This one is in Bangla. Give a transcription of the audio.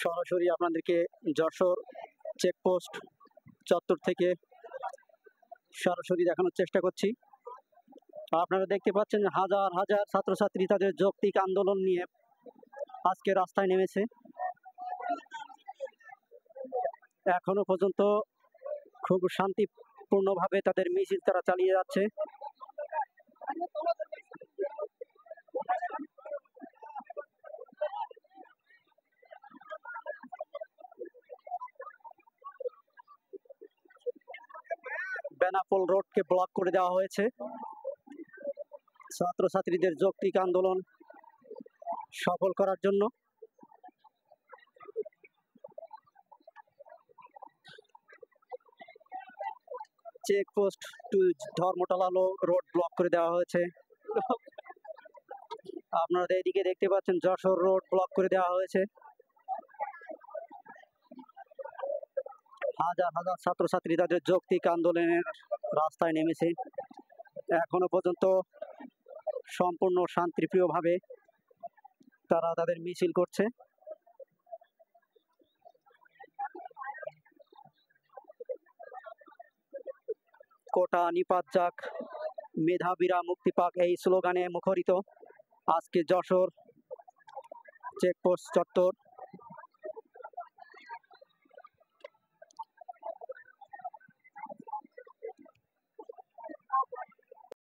সরাসরি আপনাদেরকে যশোর চেকপোস্ট চত্বর থেকে সরাসরি দেখানোর চেষ্টা করছি। আপনারা দেখতে পাচ্ছেন হাজার হাজার ছাত্রছাত্রী তাদের যৌক্তিক আন্দোলন নিয়ে আজকে রাস্তায় নেমেছে। এখনো পর্যন্ত খুব শান্তিপূর্ণভাবে তাদের মিছিল তারা চালিয়ে যাচ্ছে। বেনাপোল রোডকে ব্লক করে দেওয়া হয়েছে ছাত্রছাত্রীদের যৌক্তিক আন্দোলন সফল করার জন্য। Checkpost to Dharmatala road block করে দেওয়া হয়েছে। আপনারা এদিকে দেখতে পাচ্ছেন যশোর রোড ব্লক করে দেওয়া হয়েছে। হাজার হাজার ছাত্রছাত্রী তাদের যৌক্তিক আন্দোলনের রাস্তায় নেমেছে। এখনো পর্যন্ত সম্পূর্ণ শান্তিপ্রিয়ভাবে তারা তাদের মিছিল করছে। কোটা নিপাত যাক, মেধাবীরা মুক্তি পাক, এই স্লোগানে মুখরিত আজকে যশোর চেকপোস্ট চত্বর।